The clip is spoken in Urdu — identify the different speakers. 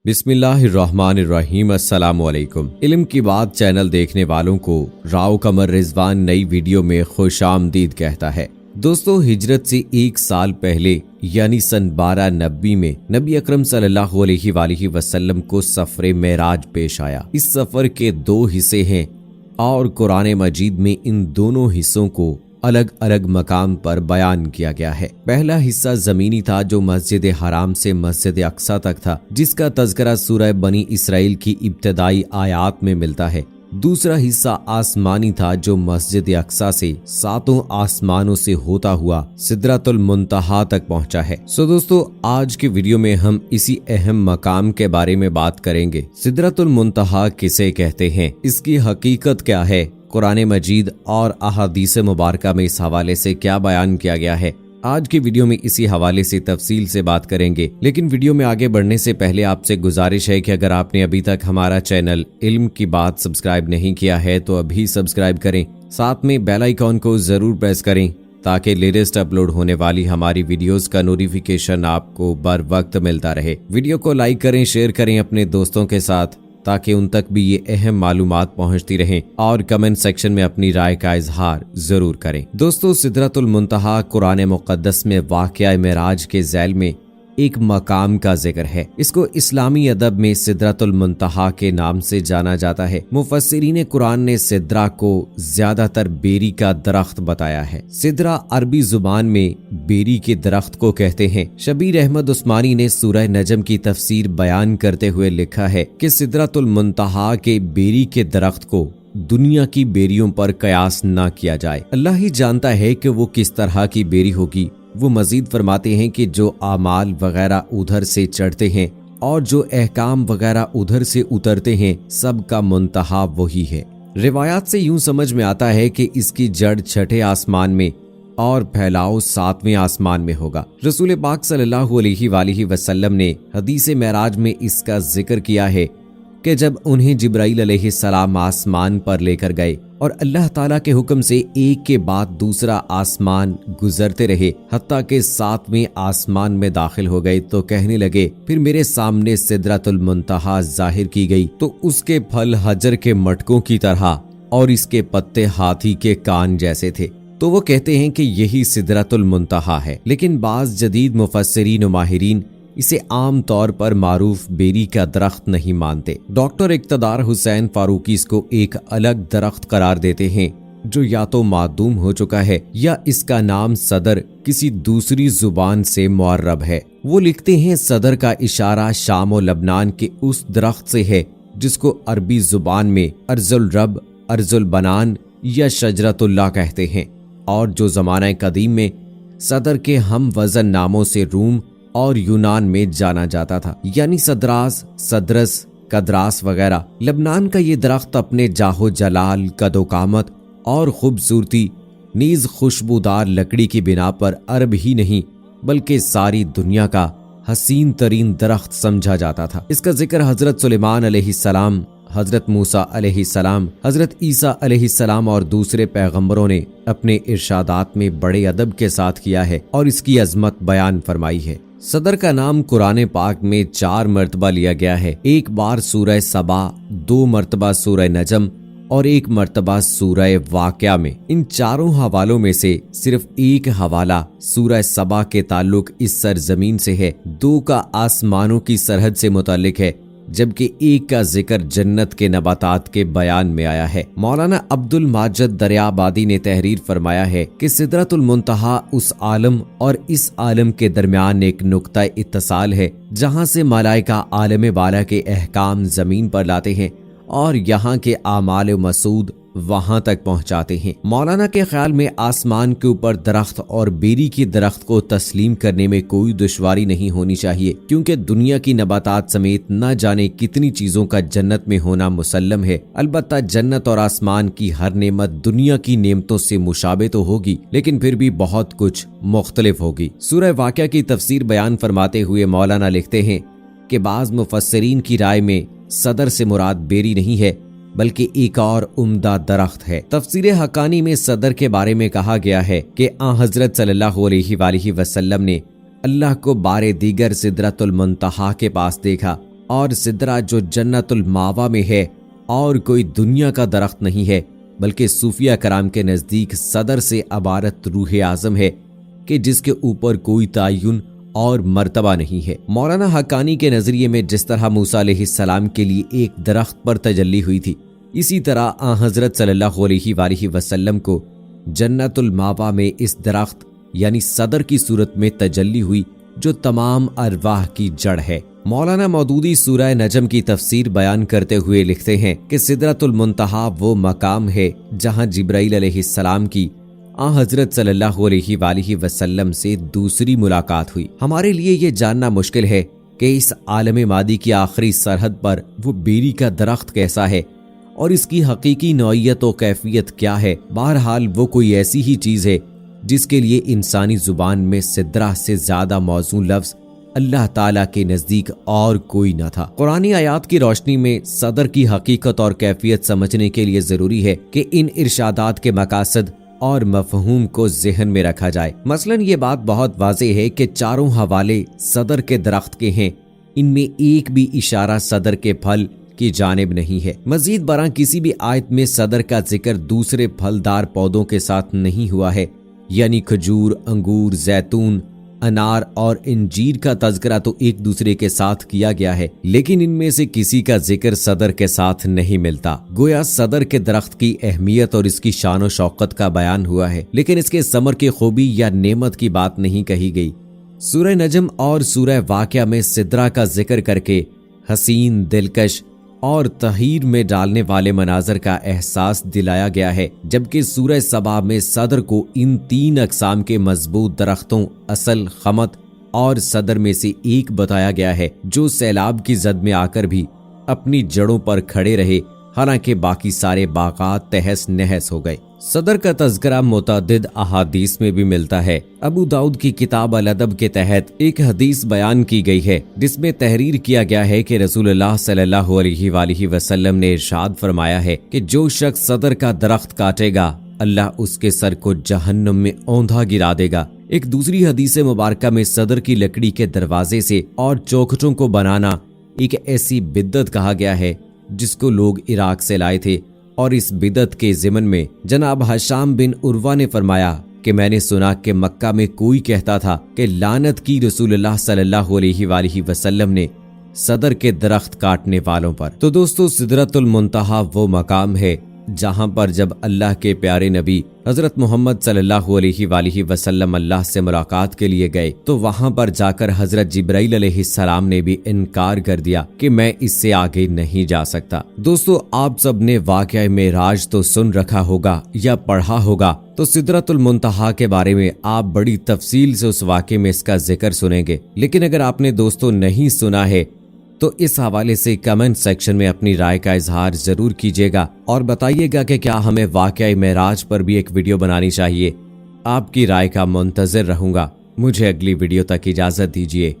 Speaker 1: بسم اللہ الرحمن الرحیم۔ السلام علیکم۔ علم کی بات چینل دیکھنے والوں کو راؤ قمر رضوان نئی ویڈیو میں خوش آمدید کہتا ہے۔ دوستو، ہجرت سے 1 سال پہلے یعنی سن 1290 میں نبی اکرم صلی اللہ علیہ وآلہ وسلم کو سفر معراج پیش آیا۔ اس سفر کے 2 حصے ہیں اور قرآن مجید میں ان دونوں حصوں کو الگ الگ مقام پر بیان کیا گیا ہے۔ پہلا حصہ زمینی تھا جو مسجد حرام سے مسجد اقصی تک تھا، جس کا تذکرہ سورہ بنی اسرائیل کی ابتدائی آیات میں ملتا ہے۔ دوسرا حصہ آسمانی تھا جو مسجد اقصی سے 7 آسمانوں سے ہوتا ہوا سدرۃ المنتہا تک پہنچا ہے۔ دوستو، آج کی ویڈیو میں ہم اسی اہم مقام کے بارے میں بات کریں گے۔ سدرۃ المنتہا کسے کہتے ہیں، اس کی حقیقت کیا ہے، قرآن مجید اور احادیث مبارکہ میں اس حوالے سے کیا بیان کیا گیا ہے، آج کی ویڈیو میں اسی حوالے سے تفصیل سے بات کریں گے۔ لیکن ویڈیو میں آگے بڑھنے سے پہلے آپ سے گزارش ہے کہ اگر آپ نے ابھی تک ہمارا چینل علم کی بات سبسکرائب نہیں کیا ہے تو ابھی سبسکرائب کریں، ساتھ میں بیل آئیکن کو ضرور پریس کریں تاکہ لیٹسٹ اپلوڈ ہونے والی ہماری ویڈیوز کا نوٹیفیکیشن آپ کو بر وقت ملتا رہے۔ ویڈیو کو لائک کریں، شیئر کریں اپنے دوستوں کے ساتھ تاکہ ان تک بھی یہ اہم معلومات پہنچتی رہیں، اور کمنٹ سیکشن میں اپنی رائے کا اظہار ضرور کریں۔ دوستو، سدرۃ المنتہا قرآن مقدس میں واقعہ معراج کے ذیل میں ایک مقام کا ذکر ہے۔ اس کو اسلامی ادب میں سدرۃ المنتہا کے نام سے جانا جاتا ہے۔ مفسرین قرآن نے سدرہ کو زیادہ تر بیری کا درخت بتایا ہے۔ سدرہ عربی زبان میں بیری کے درخت کو کہتے ہیں۔ شبیر احمد عثمانی نے سورہ نجم کی تفسیر بیان کرتے ہوئے لکھا ہے کہ سدرۃ المنتہا کے بیری کے درخت کو دنیا کی بیریوں پر قیاس نہ کیا جائے۔ اللہ ہی جانتا ہے کہ وہ کس طرح کی بیری ہوگی۔ وہ مزید فرماتے ہیں کہ جو اعمال وغیرہ ادھر سے چڑھتے ہیں اور جو احکام وغیرہ ادھر سے اترتے ہیں، سب کا منتہا وہی ہے۔ روایات سے یوں سمجھ میں آتا ہے کہ اس کی جڑ 6 آسمان میں اور پھیلاؤ 7ویں آسمان میں ہوگا۔ رسول پاک صلی اللہ علیہ وآلہ وسلم نے حدیث معراج میں اس کا ذکر کیا ہے کہ جب انہیں جبرائیل علیہ السلام آسمان پر لے کر گئے اور اللہ تعالیٰ کے حکم سے ایک کے بعد دوسرا آسمان گزرتے رہے حتیٰ کہ 7ویں آسمان میں داخل ہو گئے تو کہنے لگے، پھر میرے سامنے سدرۃ المنتہا ظاہر کی گئی تو اس کے پھل حجر کے مٹکوں کی طرح اور اس کے پتے ہاتھی کے کان جیسے تھے۔ تو وہ کہتے ہیں کہ یہی سدرۃ المنتہا ہے، لیکن بعض جدید مفسرین و ماہرین اسے عام طور پر معروف بیری کا درخت نہیں مانتے۔ ڈاکٹر اقتدار حسین فاروقی اس کو ایک الگ درخت قرار دیتے ہیں جو یا تو معدوم ہو چکا ہے یا اس کا نام صدر کسی دوسری زبان سے معرب ہے۔ وہ لکھتے ہیں صدر کا اشارہ شام و لبنان کے اس درخت سے ہے جس کو عربی زبان میں ارض الرب، ارض البنان یا شجرت اللہ کہتے ہیں، اور جو زمانہ قدیم میں صدر کے ہم وزن ناموں سے روم اور یونان میں جانا جاتا تھا، یعنی صدراس، صدرس، قدراس وغیرہ۔ لبنان کا یہ درخت اپنے جاہو جلال، قد و قامت اور خوبصورتی نیز خوشبودار لکڑی کی بنا پر عرب ہی نہیں بلکہ ساری دنیا کا حسین ترین درخت سمجھا جاتا تھا۔ اس کا ذکر حضرت سلیمان علیہ السلام، حضرت موسیٰ علیہ السلام، حضرت عیسیٰ علیہ السلام اور دوسرے پیغمبروں نے اپنے ارشادات میں بڑے ادب کے ساتھ کیا ہے اور اس کی عظمت بیان فرمائی ہے۔ صدر کا نام قرآن پاک میں 4 مرتبہ لیا گیا ہے، ایک بار سورہ سبا، 2 مرتبہ سورہ نجم اور 1 مرتبہ سورہ واقعہ میں۔ ان 4 حوالوں میں سے صرف ایک حوالہ سورہ سبا کے تعلق اس سرزمین سے ہے، 2 کا آسمانوں کی سرحد سے متعلق ہے، جبکہ ایک کا ذکر جنت کے نباتات کے بیان میں آیا ہے۔ مولانا عبد الماجد دریابادی نے تحریر فرمایا ہے کہ سدرۃ المنتہا اس عالم اور اس عالم کے درمیان ایک نقطہ اتصال ہے جہاں سے ملائکہ عالم بالا کے احکام زمین پر لاتے ہیں اور یہاں کے اعمال مسعود وہاں تک پہنچاتے ہیں۔ مولانا کے خیال میں آسمان کے اوپر درخت اور بیری کے درخت کو تسلیم کرنے میں کوئی دشواری نہیں ہونی چاہیے، کیونکہ دنیا کی نباتات سمیت نہ جانے کتنی چیزوں کا جنت میں ہونا مسلم ہے۔ البتہ جنت اور آسمان کی ہر نعمت دنیا کی نعمتوں سے مشابہ تو ہوگی، لیکن پھر بھی بہت کچھ مختلف ہوگی۔ سورہ واقعہ کی تفسیر بیان فرماتے ہوئے مولانا لکھتے ہیں کہ بعض مفسرین کی رائے میں صدر سے مراد بیری نہیں ہے بلکہ ایک اور عمدہ درخت ہے۔ تفسیر حقانی میں صدر کے بارے میں کہا گیا ہے کہ حضرت صلی اللہ علیہ وآلہ وسلم نے اللہ کو بار دیگر سدرۃ المنتہا کے پاس دیکھا اور سدرہ جو جنت الماوا میں ہے اور کوئی دنیا کا درخت نہیں ہے بلکہ صوفیہ کرام کے نزدیک صدر سے عبارت روح اعظم ہے کہ جس کے اوپر کوئی تعین اور مرتبہ نہیں ہے۔ مولانا حقانی کے نظریے میں جس طرح موسیٰ علیہ السلام کے لیے ایک درخت پر تجلی ہوئی تھی، اسی طرح حضرت صلی اللہ علیہ وآلہ وسلم کو جنت الماوا میں اس درخت یعنی صدر کی صورت میں تجلی ہوئی جو تمام ارواح کی جڑ ہے۔ مولانا مودودی سورہ نجم کی تفسیر بیان کرتے ہوئے لکھتے ہیں کہ سدرۃ المنتہا وہ مقام ہے جہاں جبرائیل علیہ السلام کی حضرت صلی اللہ علیہ وآلہ وسلم سے دوسری ملاقات ہوئی۔ ہمارے لیے یہ جاننا مشکل ہے کہ اس عالم مادی کی آخری سرحد پر وہ بیری کا درخت کیسا ہے اور اس کی حقیقی نوعیت و کیفیت کیا ہے۔ بہرحال وہ کوئی ایسی ہی چیز ہے جس کے لیے انسانی زبان میں سدرہ سے زیادہ موزوں لفظ اللہ تعالیٰ کے نزدیک اور کوئی نہ تھا۔ قرآنی آیات کی روشنی میں صدر کی حقیقت اور کیفیت سمجھنے کے لیے ضروری ہے کہ ان ارشادات کے مقاصد اور مفہوم کو ذہن میں رکھا جائے۔ مثلا یہ بات بہت واضح ہے کہ چاروں حوالے صدر کے درخت کے ہیں، ان میں ایک بھی اشارہ صدر کے پھل کی جانب نہیں ہے۔ مزید برآں کسی بھی آیت میں صدر کا ذکر دوسرے پھلدار پودوں کے ساتھ نہیں ہوا ہے، یعنی کھجور، انگور، زیتون، انار اور انجیر کا تذکرہ تو ایک دوسرے کے ساتھ کیا گیا ہے، لیکن ان میں سے کسی کا ذکر صدر کے ساتھ نہیں ملتا۔ گویا صدر کے درخت کی اہمیت اور اس کی شان و شوکت کا بیان ہوا ہے، لیکن اس کے ثمر کی خوبی یا نعمت کی بات نہیں کہی گئی۔ سورہ نجم اور سورہ واقعہ میں سدرہ کا ذکر کر کے حسین، دلکش اور تحیر میں ڈالنے والے مناظر کا احساس دلایا گیا ہے، جبکہ سورہ سبا میں صدر کو ان تین اقسام کے مضبوط درختوں اصل، خمت اور صدر میں سے ایک بتایا گیا ہے جو سیلاب کی زد میں آ کر بھی اپنی جڑوں پر کھڑے رہے، حالانکہ باقی سارے باغات تہس نہس ہو گئے۔ صدر کا تذکرہ متعدد احادیث میں بھی ملتا ہے۔ ابو داؤد کی کتاب الادب کے تحت ایک حدیث بیان کی گئی ہے جس میں تحریر کیا گیا ہے کہ رسول اللہ صلی اللہ علیہ وآلہ وسلم نے ارشاد فرمایا ہے کہ جو شخص صدر کا درخت کاٹے گا اللہ اس کے سر کو جہنم میں اوندھا گرا دے گا۔ ایک دوسری حدیث مبارکہ میں صدر کی لکڑی کے دروازے سے اور چوکھٹوں کو بنانا ایک ایسی بدعت کہا گیا ہے جس کو لوگ عراق سے لائے تھے، اور اس بدعت کے ضمن میں جناب حشام بن عروہ نے فرمایا کہ میں نے سنا کہ مکہ میں کوئی کہتا تھا کہ لعنت کی رسول اللہ صلی اللہ علیہ وآلہ وسلم نے صدر کے درخت کاٹنے والوں پر۔ تو دوستو، سدرۃ المنتہا وہ مقام ہے جہاں پر جب اللہ کے پیارے نبی حضرت محمد صلی اللہ علیہ وآلہ وسلم اللہ سے ملاقات کے لیے گئے تو وہاں پر جا کر حضرت جبرائیل علیہ السلام نے بھی انکار کر دیا کہ میں اس سے آگے نہیں جا سکتا۔ دوستو، آپ سب نے واقعہ معراج تو سن رکھا ہوگا یا پڑھا ہوگا، تو سدرۃ المنتہا کے بارے میں آپ بڑی تفصیل سے اس واقعے میں اس کا ذکر سنیں گے، لیکن اگر آپ نے دوستو نہیں سنا ہے تو اس حوالے سے کمنٹ سیکشن میں اپنی رائے کا اظہار ضرور کیجیے گا اور بتائیے گا کہ کیا ہمیں واقعہ معراج پر بھی ایک ویڈیو بنانی چاہیے۔ آپ کی رائے کا منتظر رہوں گا۔ مجھے اگلی ویڈیو تک اجازت دیجیے۔